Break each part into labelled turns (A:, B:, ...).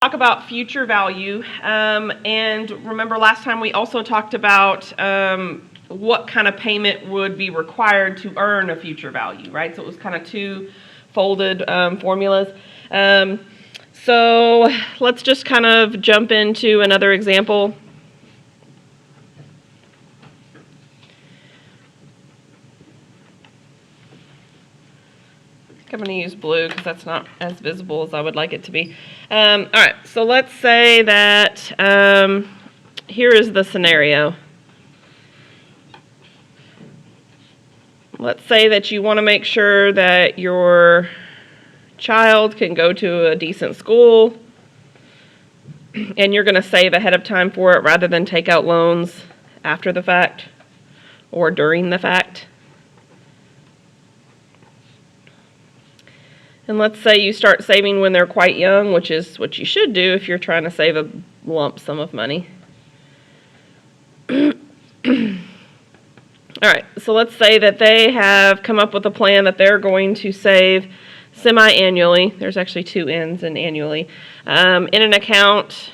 A: talk about future value, and remember last time we also talked about what kind of payment would be required to earn a future value, right? So it was kind of two folded formulas. So let's just kind of jump into another example. I'm going to use blue because that's not as visible as I would like it to be. All right, so let's say that here is the scenario. Let's say that you want to make sure that your child can go to a decent school, and you're going to save ahead of time for it rather than take out loans after the fact or during the fact. And let's say you start saving when they're quite young, which is what you should do if you're trying to save a lump sum of money. All right, so let's say that they have come up with a plan that they're going to save semi-annually. There's actually two N's in annually. In an account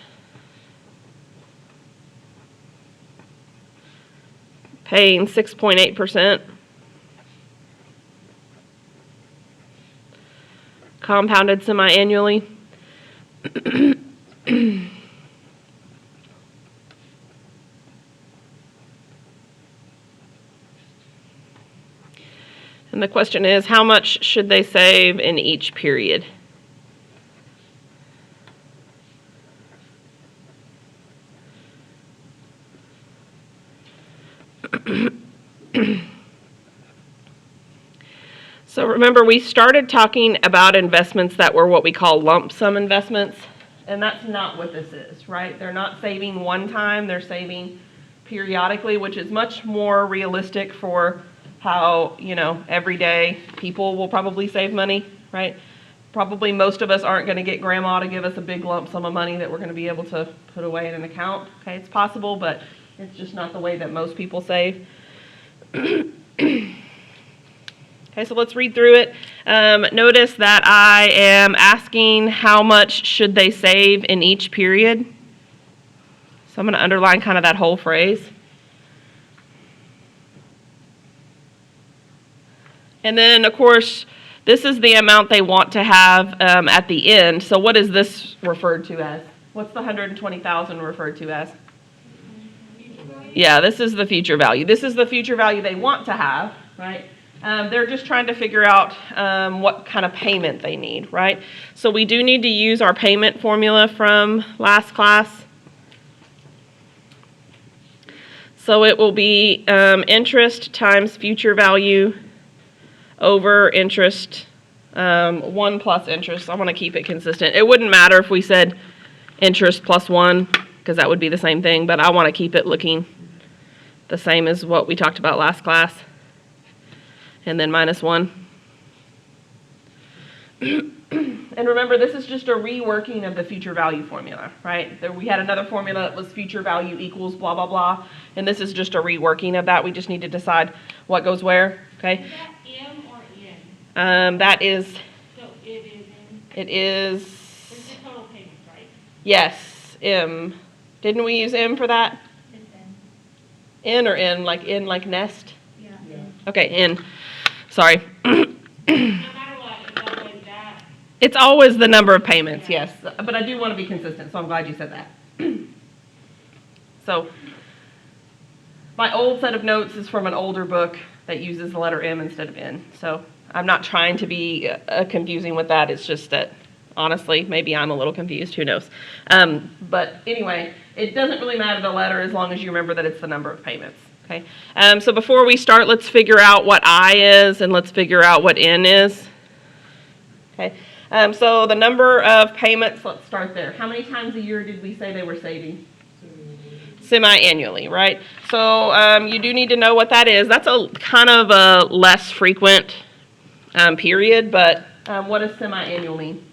A: paying 6.8%. Compounded semi-annually. And the question is, how much should they save in each period? So remember, we started talking about investments that were what we call lump sum investments, and that's not what this is, right? They're not saving one time, they're saving periodically, which is much more realistic for how, everyday people will probably save money, right? Probably most of us aren't going to get grandma to give us a big lump sum of money that we're going to be able to put away in an account. Okay, it's possible, but it's just not the way that most people save. Okay, so let's read through it. Notice that I am asking how much should they save in each period. So I'm going to underline kind of that whole phrase. And then, of course, this is the amount they want to have at the end. So what is this referred to as? What's the $120,000 referred to as? Yeah, this is the future value. This is the future value they want to have, right? They're just trying to figure out what kind of payment they need, right? So we do need to use our payment formula from last class. So it will be interest times future value over interest, 1 plus interest. I want to keep it consistent. It wouldn't matter if we said interest plus 1, because that would be the same thing, but I want to keep it looking the same as what we talked about last class. And then minus 1. And remember, this is just a reworking of the future value formula, right? We had another formula that was future value equals blah, blah, blah. And this is just a reworking of that. We just need to decide what goes where, okay?
B: Is that M or N?
A: That is...
B: So it is M?
A: It is...
B: It's the total payments, right?
A: Yes, M. Didn't we use M for that?
B: It's M.
A: N or N, like nest?
B: Yeah.
A: Okay, N. Sorry.
B: No matter what, it's always that.
A: It's always the number of payments, yes. But I do want to be consistent, so I'm glad you said that. So, my old set of notes is from an older book that uses the letter M instead of N. So, I'm not trying to be confusing with that. It's just that, honestly, maybe I'm a little confused. Who knows? But anyway, it doesn't really matter the letter as long as you remember that it's the number of payments. Okay. So before we start, let's figure out what I is and let's figure out what N is. Okay. So the number of payments, let's start there. How many times a year did we say they were saving? Semi-annually, right? So you do need to know what that is. That's a kind of a less frequent period, but what does semi-annual mean?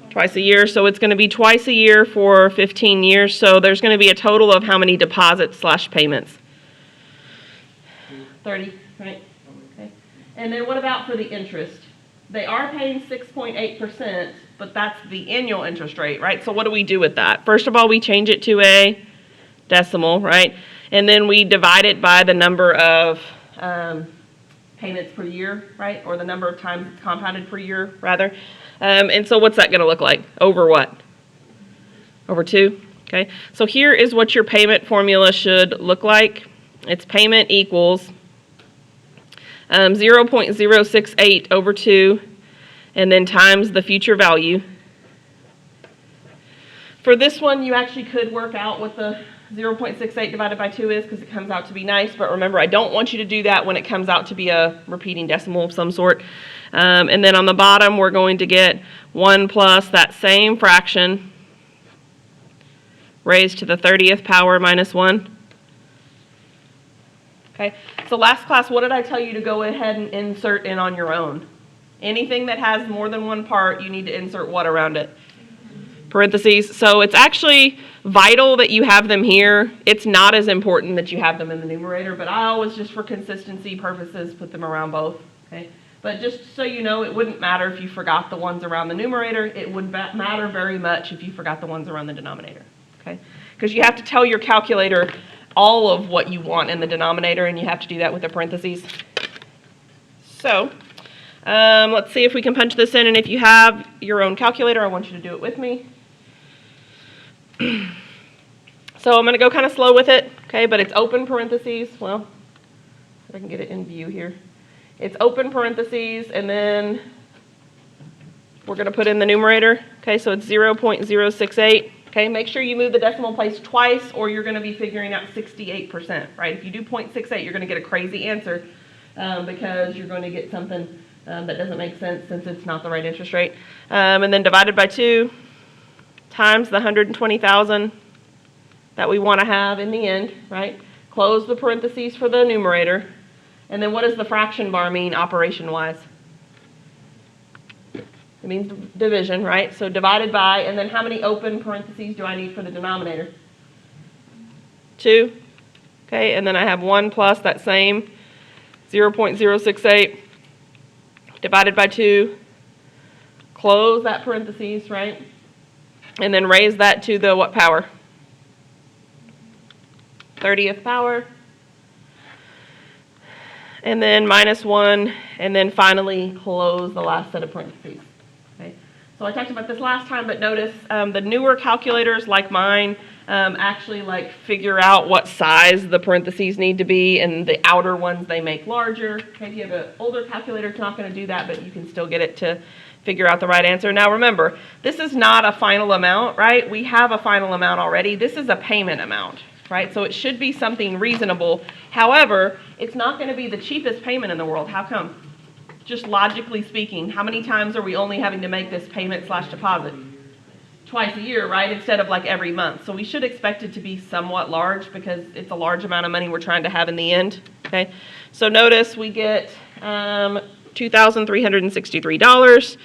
A: Twice a year. So it's going to be twice a year for 15 years. So there's going to be a total of how many deposits / payments? 30, right? Okay. And then what about for the interest? they are paying 6.8%, but that's the annual interest rate, right? So what do we do with that? First of all, we change it to a decimal, right? And then we divide it by the number of payments per year, right? Or the number of times it's compounded per year, rather. And so what's that going to look like? Over what? Over 2, okay? So here is what your payment formula should look like. Its payment equals 0.068 over 2, and then times the future value. For this one, you actually could work out what the 0.68 divided by 2 is, because it comes out to be nice, but remember, I don't want you to do that when it comes out to be a repeating decimal of some sort. And then on the bottom, we're going to get 1 plus that same fraction raised to the 30th power minus 1. Okay, so last class, what did I tell you to go ahead and insert in on your own? Anything that has more than one part, you need to insert what around it? Parentheses. So it's actually vital that you have them here. It's not as important that you have them in the numerator, but I always, just for consistency purposes, put them around both. Okay, but just so you know, it wouldn't matter if you forgot the ones around the numerator. It would matter very much if you forgot the ones around the denominator. Okay, because you have to tell your calculator all of what you want in the denominator, and you have to do that with the parentheses. So let's see if we can punch this in, and if you have your own calculator, I want you to do it with me. So I'm going to go kind of slow with it, okay, but it's open parentheses. Well, if I can get it in view here. It's open parentheses, and then we're going to put in the numerator. Okay, so it's 0.068. Okay, make sure you move the decimal place twice, or you're going to be figuring out 68%, right? If you do 0.68, you're going to get a crazy answer because you're going to get something that doesn't make sense since it's not the right interest rate. And then divided by 2 times the 120,000 that we want to have in the end, right? Close the parentheses for the numerator. And then what does the fraction bar mean operation-wise? It means division, right? So divided by, and then how many open parentheses do I need for the denominator? 2. Okay, and then I have 1 plus that same 0.068 divided by 2. Close that parentheses, right? And then raise that to the what power? 30th power. And then minus 1, and then finally close the last set of parentheses. Okay. So I talked about this last time, but notice the newer calculators like mine actually like figure out what size the parentheses need to be, and the outer ones they make larger. Okay, if you have an older calculator, it's not going to do that, but you can still get it to figure out the right answer. Now remember, this is not a final amount, right? We have a final amount already. This is a payment amount, right? So it should be something reasonable. However, it's not going to be the cheapest payment in the world. How come? Just logically speaking, how many times are we only having to make this payment/deposit? Twice a year, right? Instead of like every month. So we should expect it to be somewhat large because it's a large amount of money we're trying to have in the end. Okay. So notice we get $2,363.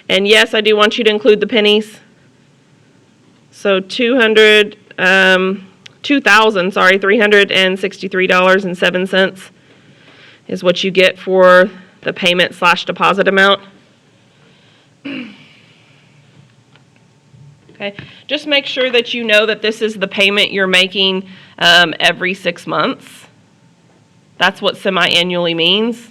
A: And yes, I do want you to include the pennies. So $2,363.07 is what you get for the payment/deposit amount. Okay, just make sure that you know that this is the payment you're making every 6 months. That's what semi-annually means.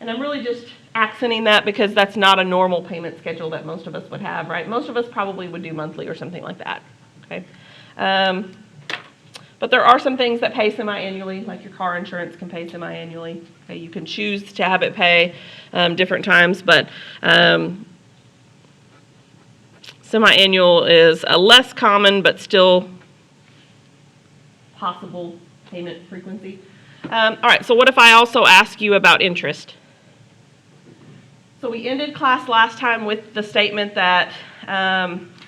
A: And I'm really just accenting that because that's not a normal payment schedule that most of us would have, right? Most of us probably would do monthly or something like that, okay? But there are some things that pay semi-annually, like your car insurance can pay semi-annually. Okay, you can choose to have it pay different times, but semi-annual is a less common but still possible payment frequency. All right, so what if I also ask you about interest? So we ended class last time with the statement that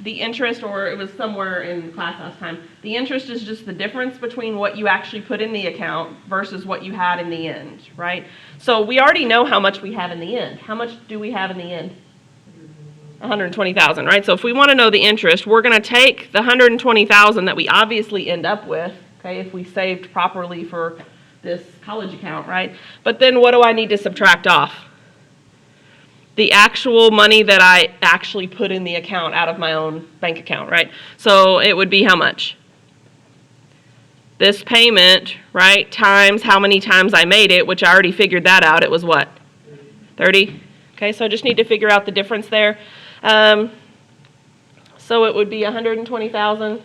A: the interest, or it was somewhere in class last time, the interest is just the difference between what you actually put in the account versus what you had in the end, right? So we already know how much we have in the end. How much do we have in the end? 120,000, right? So if we want to know the interest, we're going to take the 120,000 that we obviously end up with, okay, if we saved properly for this college account, right? But then what do I need to subtract off? the actual money that I actually put in the account out of my own bank account, right? So it would be how much? This payment, right, times how many times I made it, which I already figured that out. It was what? 30? Okay, so I just need to figure out the difference there. So it would be 120,000.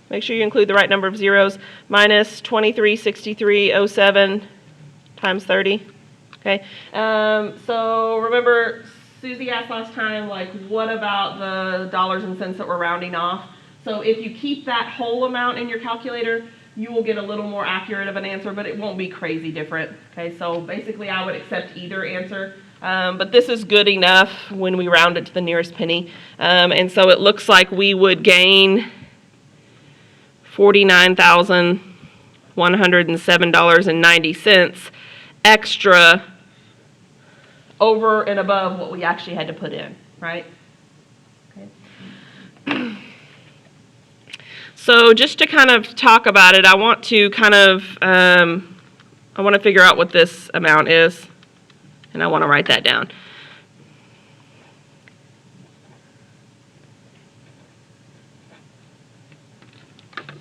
A: Make sure you include the right number of zeros. Minus 2363.07 times 30. Okay. So remember, Susie asked last time, like, what about the dollars and cents that we're rounding off? So if you keep that whole amount in your calculator, you will get a little more accurate of an answer, but it won't be crazy different. Okay, so basically I would accept either answer. But this is good enough when we round it to the nearest penny. And so it looks like we would gain $49,107.90 extra over and above what we actually had to put in, right? Okay. So just to kind of talk about it, I want to figure out what this amount is, and I want to write that down.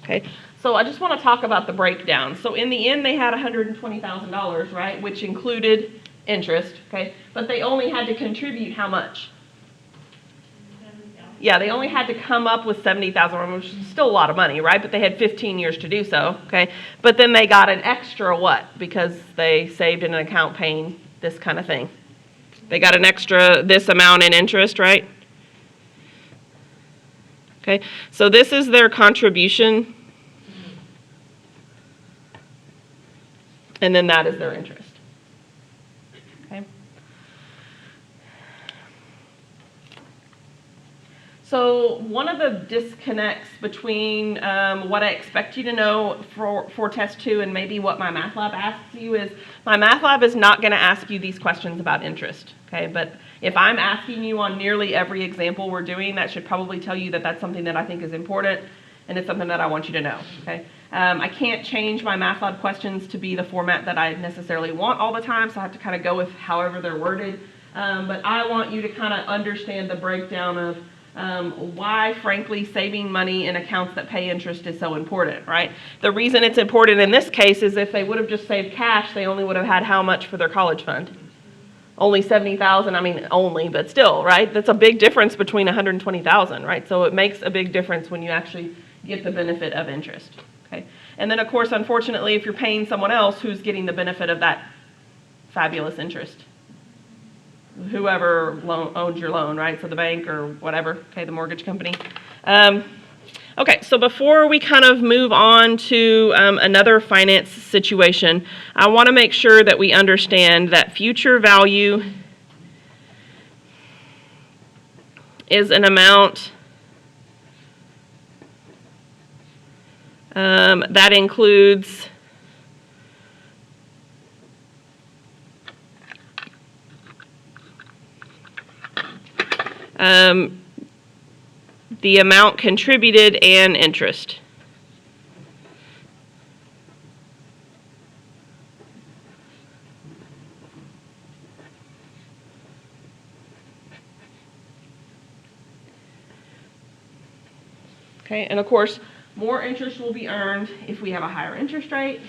A: Okay, so I just want to talk about the breakdown. So in the end, they had $120,000, right, which included interest, okay? But they only had to contribute how much? Yeah, they only had to come up with $70,000, which is still a lot of money, right? But they had 15 years to do so, okay? But then they got an extra what? Because they saved in an account paying this kind of thing. They got an extra this amount in interest, right? Okay, so this is their contribution. And then that is their interest. Okay. So one of the disconnects between what I expect you to know for test 2 and maybe what my math lab asks you is, my math lab is not going to ask you these questions about interest, okay? But if I'm asking you on nearly every example we're doing, that should probably tell you that that's something that I think is important, and it's something that I want you to know, okay? I can't change my math lab questions to be the format that I necessarily want all the time, so I have to kind of go with however they're worded. But I want you to kind of understand the breakdown of why, frankly, saving money in accounts that pay interest is so important, right? The reason it's important in this case is if they would have just saved cash, they only would have had how much for their college fund? Only $70,000, I mean, only, but still, right? That's a big difference between $120,000, right? So it makes a big difference when you actually get the benefit of interest, okay? And then, of course, unfortunately, if you're paying someone else, who's getting the benefit of that fabulous interest? Whoever owns your loan, right? So the bank or whatever, okay, the mortgage company. Okay, so before we kind of move on to another finance situation, I want to make sure that we understand that future value is an amount that includes the amount contributed and interest. Okay, and of course, more interest will be earned if we have a higher interest rate,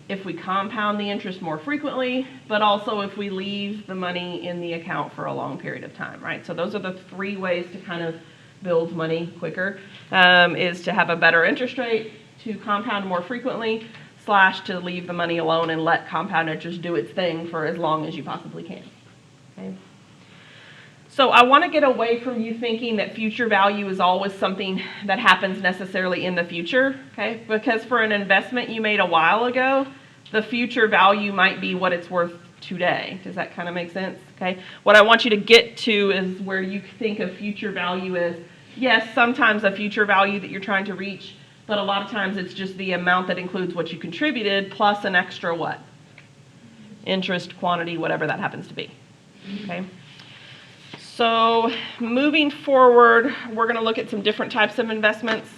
A: if we compound the interest more frequently, but also if we leave the money in the account for a long period of time, right? So those are the 3 ways to kind of build money quicker, is to have a better interest rate, to compound more frequently, / to leave the money alone and let compound interest do its thing for as long as you possibly can, okay? So I want to get away from you thinking that future value is always something that happens necessarily in the future, okay? Because for an investment you made a while ago, the future value might be what it's worth today. Does that kind of make sense? Okay. What I want you to get to is where you think of future value is, yes, sometimes a future value that you're trying to reach, but a lot of times it's just the amount that includes what you contributed plus an extra what? Interest, quantity, whatever that happens to be. Okay. So moving forward, we're going to look at some different types of investments.